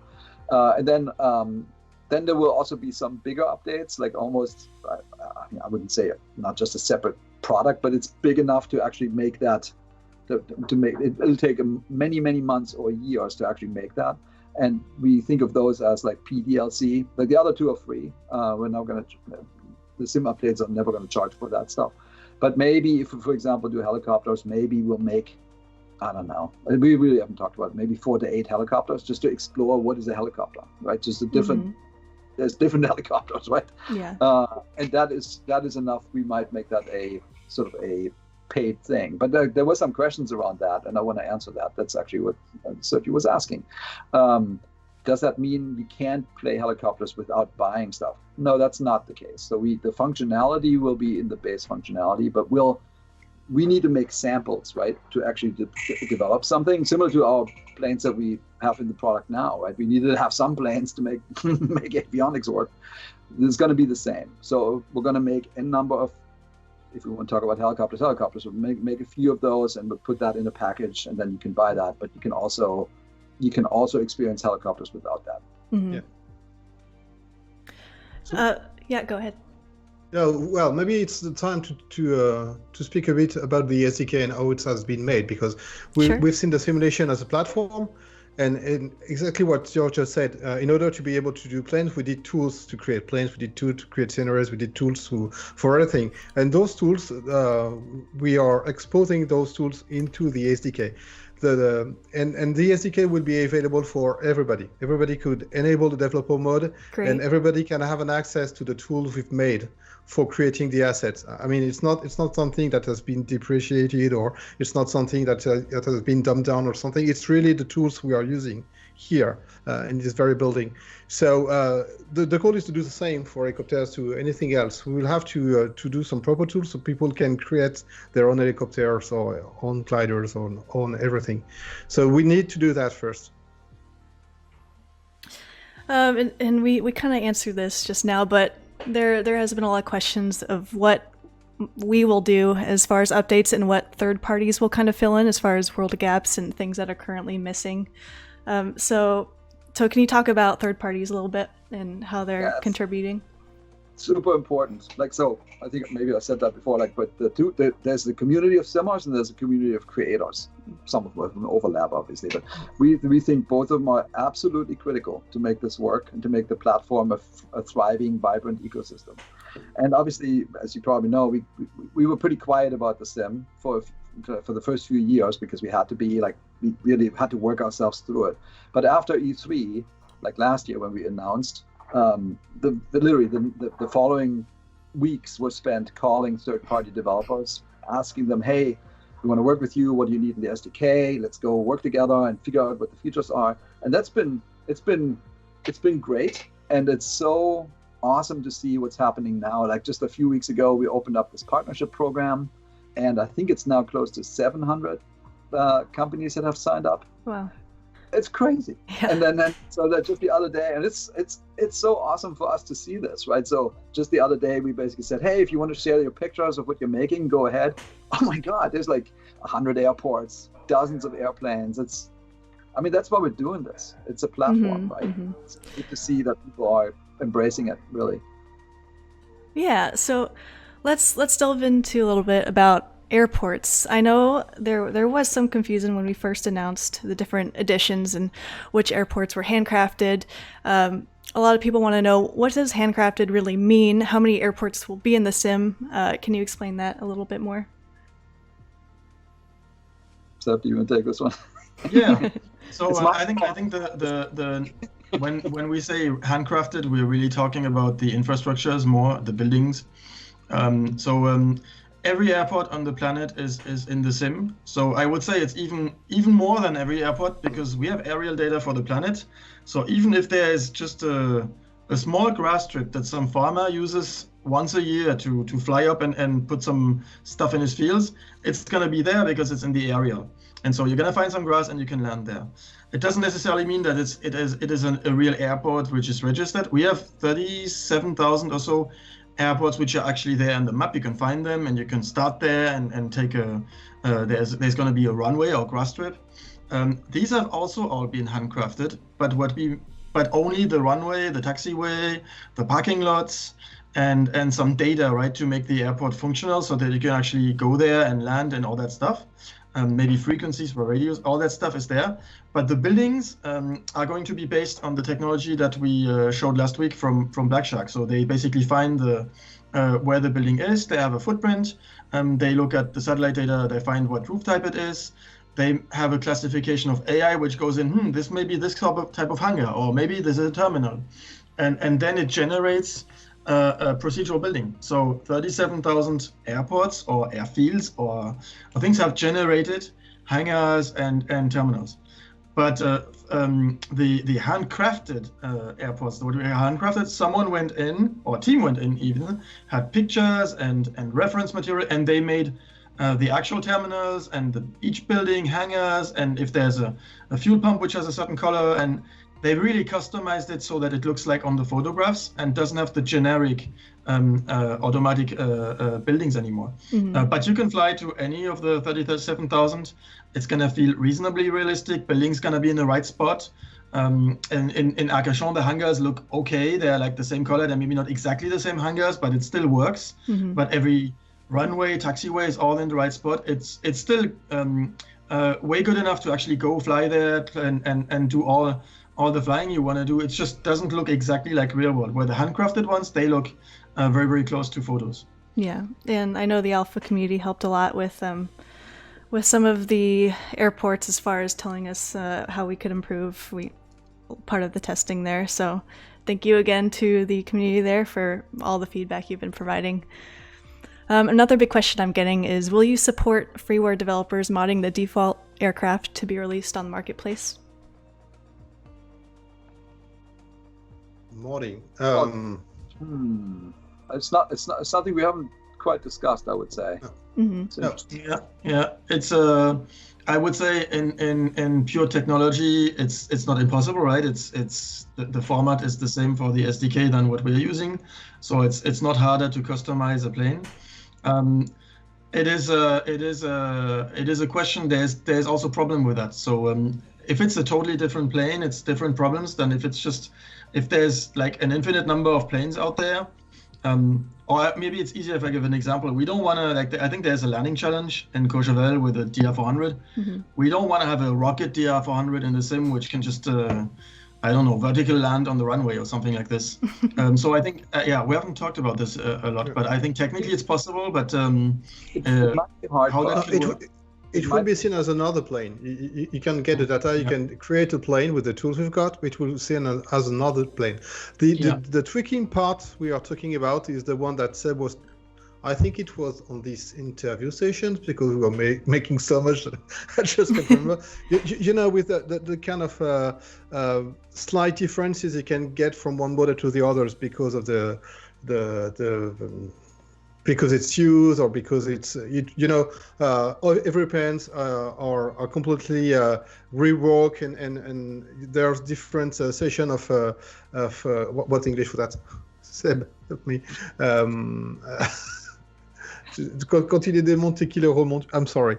And then there will also be some bigger updates, like almost, I wouldn't say not just a separate product, but it's big enough to actually make that, to make it. It'll take many, many months or years to actually make that. And we think of those as like PDLC. Like the other two are free. We're not going to, the sim updates are never going to charge for that stuff. But maybe if we, for example, do helicopters, maybe we'll make, I don't know, we really haven't talked about it, maybe 4 to 8 helicopters just to explore what is a helicopter, right? Just a different, there's different helicopters, right? Yeah. And that is enough. We might make that a sort of a paid thing. But there were some questions around that, and I want to answer that. That's actually what Sergio was asking. Does that mean we can't play helicopters without buying stuff? No, that's not the case. So the functionality will be in the base functionality, but we need to make samples, right, to actually develop something similar to our planes that we have in the product now, right? We needed to have some planes to make avionics work. This is going to be the same. So we're going to make a number of, if we want to talk about helicopters, we'll make a few of those, and we'll put that in a package, and then you can buy that. But you can also you can also experience helicopters without that. Mm-hmm. Yeah, go ahead. Well, maybe it's the time to speak a bit about the SDK and how it has been made, because we've seen the simulation as a platform, and exactly what Jorg just said. In order to be able to do planes, we did tools to create planes, we did tools to create scenarios, we did tools for everything. And those tools, we are exposing those tools into the SDK. And the SDK will be available for everybody. Everybody could enable the developer mode, and everybody can have an access to the tools we've made for creating the assets. I mean, it's not something that has been depreciated, or it's not something that has been dumbed down or something. It's really the tools we are using here in this very building. So the goal is to do the same for helicopters to anything else. We will have to do some proper tools so people can create their own helicopters or own gliders or own everything. So we need to do that first. And we kind of answered this just now, but there has been a lot of questions of what we will do as far as updates and what third parties will kind of fill in as far as world gaps and things that are currently missing. So can you talk about third parties a little bit and how they're contributing? Super important. So I think maybe I said that before, but there's the community of simmers and there's a community of creators. Some of them overlap, obviously, but we think both of them are absolutely critical to make this work and to make the platform a thriving, vibrant ecosystem. And obviously, as you probably know, we were pretty quiet about the sim for the first few years because we had to be we really had to work ourselves through it. But after E3, last year when we announced, the following weeks were spent calling third-party developers, asking them, hey, we want to work with you. What do you need in the SDK? Let's go work together and figure out what the features are. And it's been great. And it's so awesome to see what's happening now. Just a few weeks ago, we opened up this partnership program, and I think it's now close to 700 companies that have signed up. Wow. It's crazy. Yeah. And then so that just the other day, and it's so awesome for us to see this, right? So just the other day, we basically said, hey, if you want to share your pictures of what you're making, go ahead. Oh my God, there's 100 airports, dozens of airplanes. That's why we're doing this. It's a platform, right? Mm-hmm. It's good to see that people are embracing it, really. Yeah. So let's delve into a little bit about airports. I know there was some confusion when we first announced the different editions and which airports were handcrafted. A lot of people want to know, what does handcrafted really mean? How many airports will be in the sim? Can you explain that a little bit more? Seb, do you want to take this one? Yeah. So I think the when we say handcrafted, we're really talking about the infrastructures more, the buildings. Every airport on the planet is in the sim. So I would say it's even more than every airport, because we have aerial data for the planet. So even if there is just a small grass strip that some farmer uses once a year to fly up and put some stuff in his fields, it's going to be there because it's in the area. And so you're going to find some grass and you can land there. It doesn't necessarily mean that it is a real airport which is registered. We have 37,000 or so airports which are actually there on the map. You can find them and you can start there and take there's going to be a runway or grass strip. These have also all been handcrafted, but only the runway, the taxiway, the parking lots, and some data, right, to make the airport functional so that you can actually go there and land and all that stuff. Maybe frequencies for radios, all that stuff is there. But the buildings are going to be based on the technology that we showed last week from Black Shark. So they basically find where the building is, they have a footprint, they look at the satellite data, they find what roof type it is, they have a classification of AI which goes in, this may be this type of hangar, or maybe this is a terminal. And then it generates a procedural building. So 37,000 airports or airfields or things have generated hangars and terminals. But the handcrafted airports, what we handcrafted, someone went in, or a team went in even, had pictures and reference material, and they made the actual terminals and each building hangars, and if there's a fuel pump which has a certain color, and they really customized it so that it looks like on the photographs and doesn't have the generic automatic buildings anymore. But you can fly to any of the 37,000. It's going to feel reasonably realistic. Building's going to be in the right spot. And in Arcachon, the hangars look okay. They're like the same color. They're maybe not exactly the same hangars, but it still works. But every runway, taxiway is all in the right spot. It's still way good enough to actually go fly there and do all the flying you want to do. It just doesn't look exactly like real world. Where the handcrafted ones, they look very, very close to photos. Yeah, and I know the alpha community helped a lot with some of the airports as far as telling us how we could improve. Part of the testing there. So thank you again to the community there for all the feedback you've been providing. Another big question I'm getting is, will you support freeware developers modding the default aircraft to be released on the marketplace? Modding. It's something we haven't quite discussed, I would say. Yeah. It's I would say in pure technology, it's not impossible, right? It's the format is the same for the SDK than what we're using, so it's not harder to customize a plane. It is a question. There's also a problem with that. So if it's a totally different plane, it's different problems than if there's like an infinite number of planes out there. Or maybe it's easier if I give an example. We don't want to, I think there's a landing challenge in Courchevel with a DR400. We don't want to have a rocket DR400 in the sim, which can just, I don't know, vertical land on the runway or something like this. So I think, we haven't talked about this a lot, but I think technically it's possible, but it might be hard. How that can work. It will be seen as another plane. You can get the data, you can create a plane with the tools we've got, which will be seen as another plane. The tricking part we are talking about is the one that Seb was, I think it was on these interview sessions, because we were making so much, I just can't remember. you know, with the kind of slight differences you can get from one model to the others because of the because it's used, or because it's every planes are completely reworked, and there's different session of what English for that? Seb, help me. Quand il est démonté, qu'il le remonte. I'm sorry.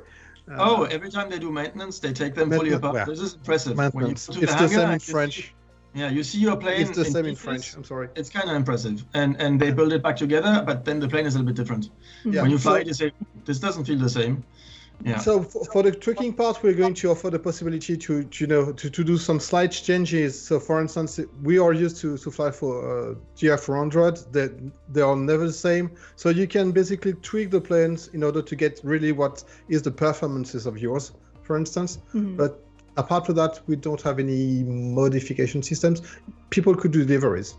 Every time they do maintenance, they take them fully apart. This is impressive. Maintenance. It's the same in French. You see your plane. It's the same in French. I'm sorry. It's kind of impressive, and they build it back together, but then the plane is a little bit different. When you fly, you say this doesn't feel the same. So for the tricking part, we're going to offer the possibility to do some slight changes. So for instance, we are used to fly for GR400. They are never the same. So you can basically tweak the planes in order to get really what is the performances of yours, for instance. But apart from that, we don't have any modification systems. People could do deliveries.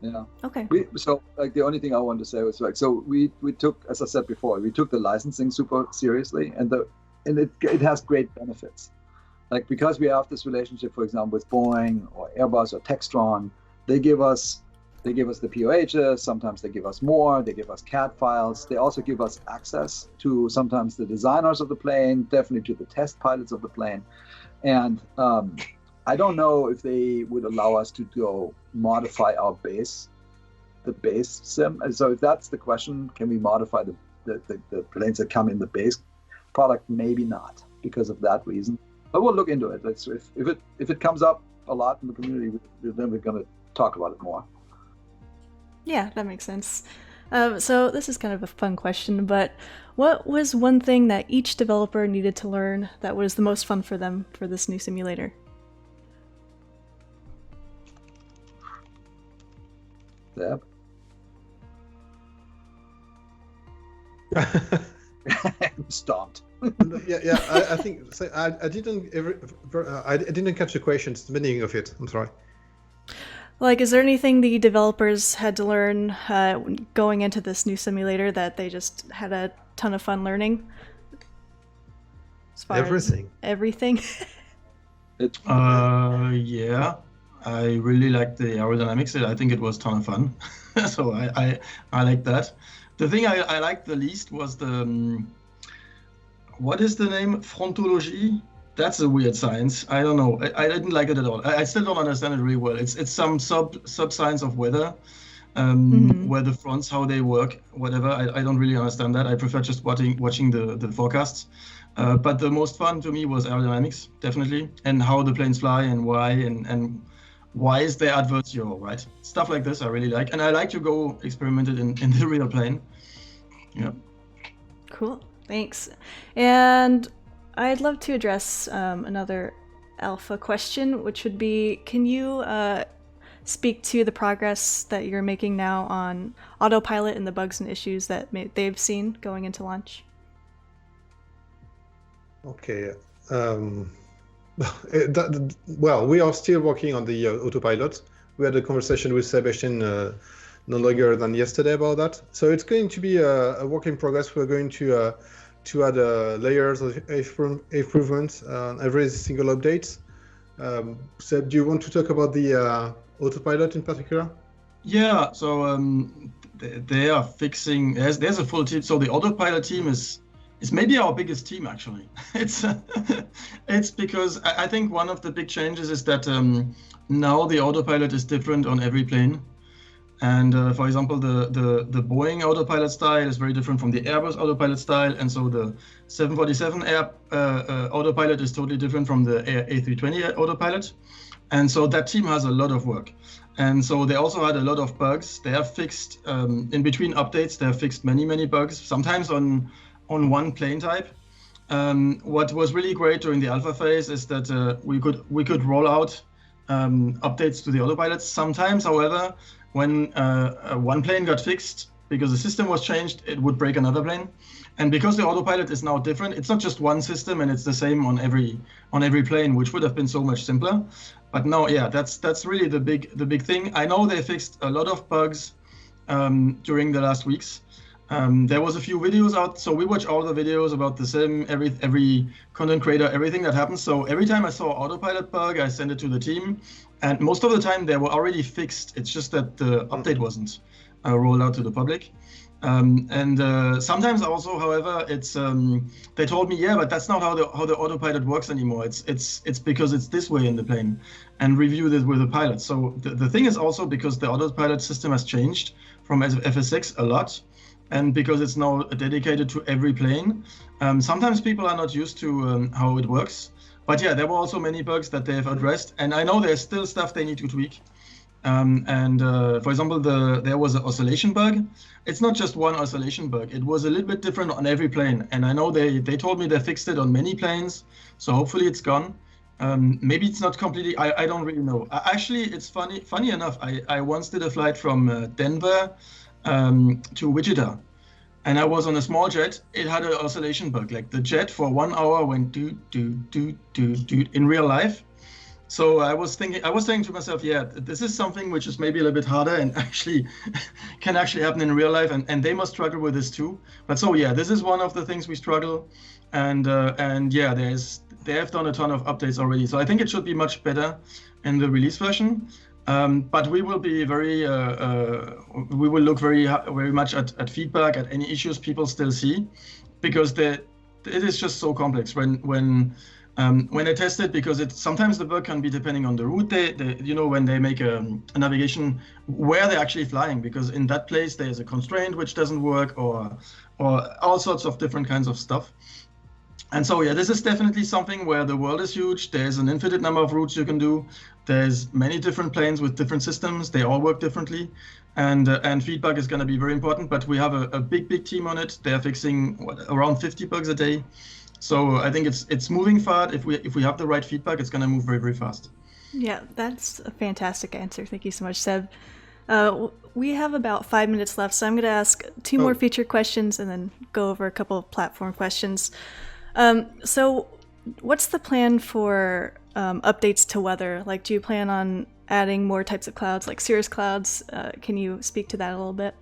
Yeah. Okay. So the only thing I wanted to say was we took, as I said before, we took the licensing super seriously, and it has great benefits. Like, because we have this relationship, for example, with Boeing or Airbus or Textron, they give us the POHs. Sometimes they give us more. They give us CAD files. They also give us access to sometimes the designers of the plane, definitely to the test pilots of the plane, and I don't know if they would allow us to go modify our the base sim. And so if that's the question, can we modify the planes that come in the base product? Maybe not, because of that reason. But we'll look into it. If it comes up a lot in the community, then we're going to talk about it more. Yeah, that makes sense. So this is kind of a fun question, but what was one thing that each developer needed to learn that was the most fun for them for this new simulator? Yep. Stopped. I think so. I didn't catch the questions, the meaning of it. I'm sorry. Like, is there anything the developers had to learn going into this new simulator that they just had a ton of fun learning? Everything. Everything. Yeah. I really liked the aerodynamics. I think it was a ton of fun. So I like that. The thing I liked the least was the, what is the name? Frontology? That's a weird science. I don't know. I didn't like it at all. I still don't understand it really well. It's some sub science of weather, weather fronts, how they work, whatever. I don't really understand that. I prefer just watching the forecasts. But the most fun to me was aerodynamics, definitely, and how the planes fly and why is there adverse yaw, right? Stuff like this I really like, and I like to go experiment it in the real plane. Yeah. Cool. Thanks. And I'd love to address another alpha question, which would be, can you speak to the progress that you're making now on Autopilot and the bugs and issues that they've seen going into launch? Okay. Well, we are still working on the Autopilot. We had a conversation with Sebastian no longer than yesterday about that. So it's going to be a work in progress. We're going to add layers of improvements on every single update. Seb, do you want to talk about the Autopilot in particular? Yeah, so they are fixing, there's a full team. So the Autopilot team is maybe our biggest team, actually. It's because I think one of the big changes is that now the Autopilot is different on every plane. And for example, the Boeing Autopilot style is very different from the Airbus Autopilot style. And so the 747 Autopilot is totally different from the A320 Autopilot. And so that team has a lot of work. And so they also had a lot of bugs. They have fixed, in between updates, they have fixed many bugs, sometimes on one plane type. What was really great during the alpha phase is that we could roll out updates to the Autopilot. Sometimes, however, when one plane got fixed because the system was changed, it would break another plane. And because the Autopilot is now different, it's not just one system and it's the same on every plane, which would have been so much simpler. But no, yeah, that's really the big thing. I know they fixed a lot of bugs during the last weeks. There was a few videos out, so we watch all the videos about the sim, every content creator, everything that happens. So every time I saw Autopilot bug, I send it to the team, and most of the time they were already fixed. It's just that the update wasn't rolled out to the public. Sometimes also, however, it's they told me, yeah, but that's not how the Autopilot works anymore. It's because it's this way in the plane, and review this with the pilot. So the thing is also because the Autopilot system has changed from FS6 a lot. And because it's now dedicated to every plane, sometimes people are not used to how it works. But yeah, there were also many bugs that they have addressed. And I know there's still stuff they need to tweak. For example, there was an oscillation bug. It's not just one oscillation bug. It was a little bit different on every plane. And I know they told me they fixed it on many planes. So hopefully it's gone. Maybe it's not completely, I don't really know. Actually, it's funny enough, I once did a flight from Denver to Wichita, and I was on a small jet. It had an oscillation bug, like the jet for 1 hour went do in real life. So I was saying to myself, yeah, this is something which is maybe a little bit harder and actually can actually happen in real life, and they must struggle with this too. But so yeah, this is one of the things we struggle, and yeah, they have done a ton of updates already. So I think it should be much better in the release version. But we will be we will look very much at feedback, at any issues people still see, because it is just so complex when they test it, because sometimes the bug can be depending on the route when they make a navigation where they're actually flying, because in that place there's a constraint which doesn't work, or all sorts of different kinds of stuff. And so, yeah, this is definitely something where the world is huge. There's an infinite number of routes you can do. There's many different planes with different systems. They all work differently. And feedback is going to be very important. But we have a big team on it. They're fixing around 50 bugs a day. So I think it's moving fast. If we have the right feedback, it's going to move very fast. Yeah, that's a fantastic answer. Thank you so much, Seb. We have about 5 minutes left, so I'm going to ask two more feature questions and then go over a couple of platform questions. So what's the plan for updates to weather? Like, do you plan on adding more types of clouds, like cirrus clouds? Can you speak to that a little bit?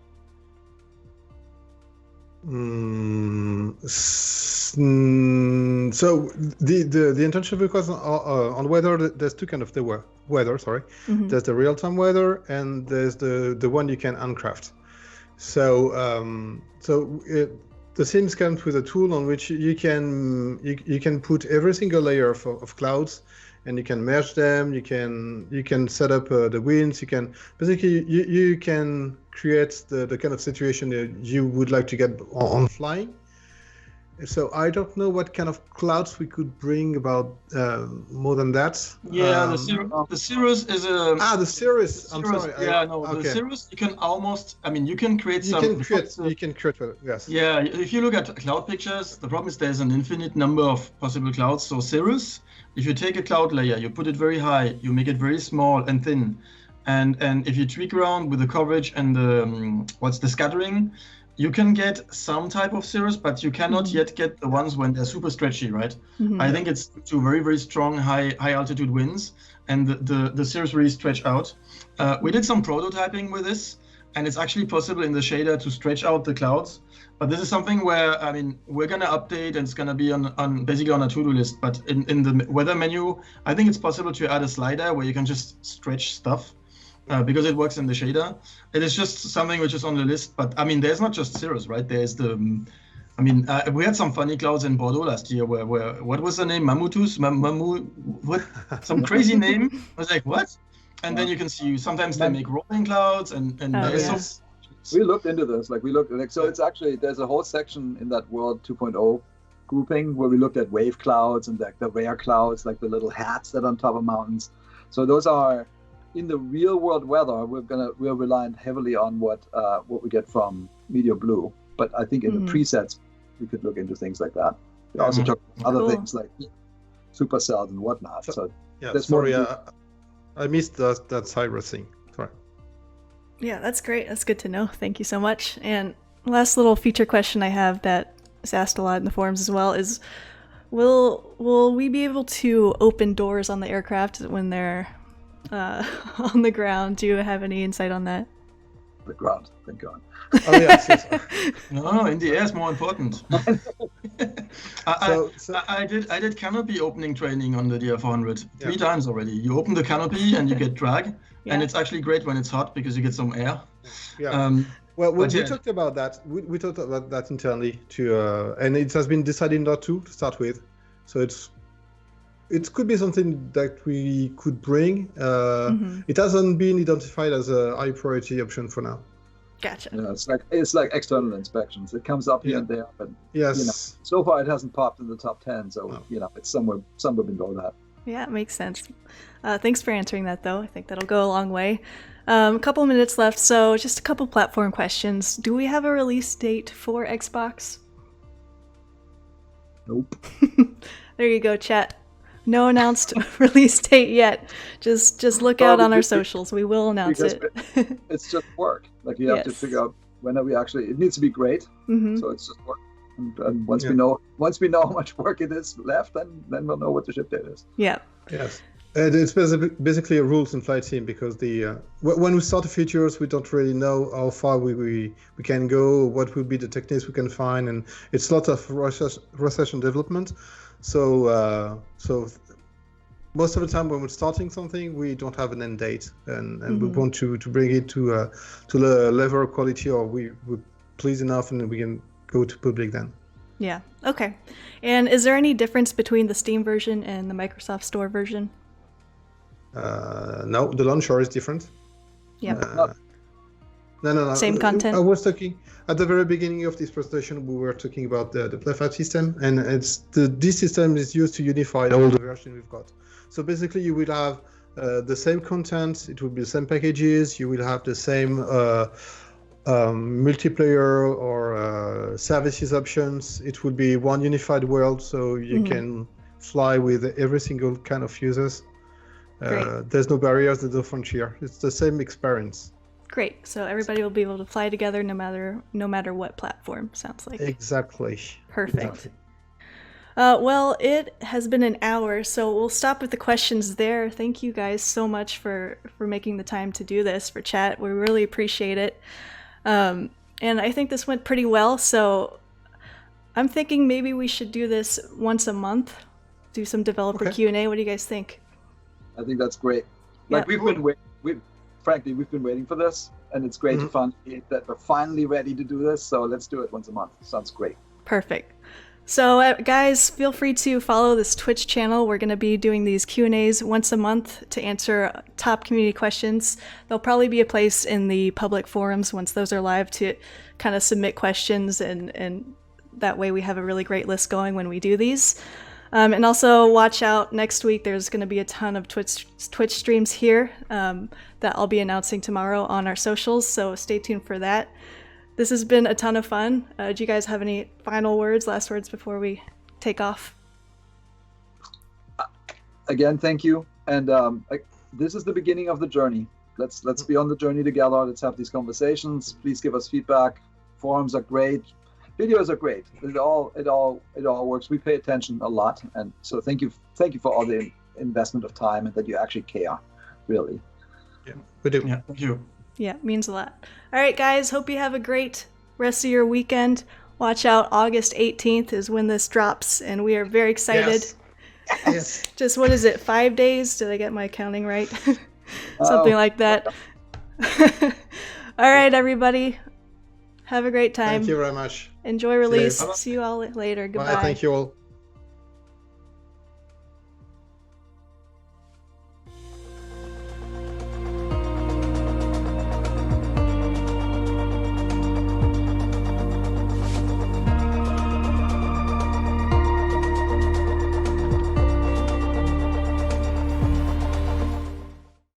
So the intention, because on weather, there's two kind of the weather. Sorry, there's the real-time weather and there's the one you can uncraft. So the themes comes with a tool on which you can put every single layer of clouds, and you can merge them. You can set up the winds. You can basically you can create the kind of situation that you would like to get on flying. So I don't know what kind of clouds we could bring about more than that. Yeah, the Cirrus is a... the Cirrus. I'm sorry. The Cirrus, you can almost... I mean, you can create some... You can create, yes. Yeah, if you look at cloud pictures, the problem is there's an infinite number of possible clouds. So Cirrus, if you take a cloud layer, you put it very high, you make it very small and thin. And if you tweak around with the coverage and the scattering, you can get some type of cirrus, but you cannot yet get the ones when they're super stretchy, right? I think it's to very, very strong high altitude winds, and the cirrus really stretch out. We did some prototyping with this, and it's actually possible in the shader to stretch out the clouds. But this is something where, I mean, we're gonna update, and it's gonna be on basically on a to-do list. But in the weather menu, I think it's possible to add a slider where you can just stretch stuff. Because it works in the shader. It is just something which is on the list, but I mean, there's not just cirrus, right? There's we had some funny clouds in Bordeaux last year where what was the name? Mammutus? What? Some crazy name. I was like, what? And then you can see sometimes they make rolling clouds and We looked into this, so it's actually, there's a whole section in that World 2.0 grouping where we looked at wave clouds and the rare clouds, like the little hats that are on top of mountains. So those are, in the real world weather, we're reliant heavily on what we get from Meteor Blue. But I think in the presets, we could look into things like that. We also talk about other things like supercells and whatnot. So sorry, I missed that Cyrus thing. Sorry. Yeah, that's great. That's good to know. Thank you so much. And last little feature question I have that is asked a lot in the forums as well is, will we be able to open doors on the aircraft when they're on the ground? Do you have any insight on that? The ground, thank God. Oh yes. No, in the air is more important. I did canopy opening training on the DR400 three times already. You open the canopy and you get drag, and it's actually great when it's hot because you get some air. Yeah. We talked about that. We talked about that internally too, and it has been decided not to start with. So it could be something that we could bring. It hasn't been identified as a high priority option for now. Gotcha. Yeah, it's like external inspections. It comes up here and there, but so far it hasn't popped in the top 10. So it's somewhere below that. Yeah, it makes sense. Thanks for answering that, though. I think that'll go a long way. A couple minutes left, so just a couple platform questions. Do we have a release date for Xbox? Nope. There you go, chat. No announced release date yet. Just look out on our socials. We will announce it. It's just work. Like you have to figure out when are we actually. It needs to be great. So it's just work. And once we know how much work it is left, then we'll know what the ship date is. Yeah. Yes. It's basically a rules and flight team because when we start the features, we don't really know how far we can go, what will be the techniques we can find, and it's a lot of research and development. So most of the time when we're starting something, we don't have an end date, and we want to bring it to the level of quality, or we're pleased enough, and we can go to public then. Yeah. Okay. And is there any difference between the Steam version and the Microsoft Store version? No, the launcher is different. Yeah. No. Same content. I was talking at the very beginning of this presentation. We were talking about the Playfab system, and this system is used to unify all the versions we've got. So basically, you will have the same content. It will be the same packages. You will have the same multiplayer or services options. It will be one unified world, so you can fly with every single kind of users. There's no barriers, there's no frontier. It's the same experience. Great. So everybody will be able to fly together no matter what platform. Sounds like. Exactly. Perfect. Exactly. Well, it has been an hour, so we'll stop with the questions there. Thank you guys so much for making the time to do this for chat. We really appreciate it. And I think this went pretty well, so I'm thinking maybe we should do this once a month, do some developer Q&A. What do you guys think? I think that's great. Like we've been waiting for this, and it's great to find that we're finally ready to do this. So let's do it once a month. Sounds great. Perfect. So guys, feel free to follow this Twitch channel. We're going to be doing these Q&As once a month to answer top community questions. There'll probably be a place in the public forums once those are live to kind of submit questions, and that way we have a really great list going when we do these. And also watch out, next week there's going to be a ton of Twitch streams here that I'll be announcing tomorrow on our socials, so stay tuned for that. This has been a ton of fun. Do you guys have any final words, last words before we take off? Again, thank you. And this is the beginning of the journey. Let's be on the journey together. Let's have these conversations. Please give us feedback. Forums are great. Videos are great. It all works. We pay attention a lot, and so thank you for all the investment of time and that you actually care, really. Yeah, we do. Yeah, thank you. Yeah, means a lot. All right, guys, hope you have a great rest of your weekend. Watch out, August 18th is when this drops, and we are very excited. Yes. Just, what is it, 5 days? Did I get my counting right? Something like that. All right, everybody. Have a great time. Thank you very much. Enjoy release. See you. See you all later. Goodbye. Bye. Thank you all.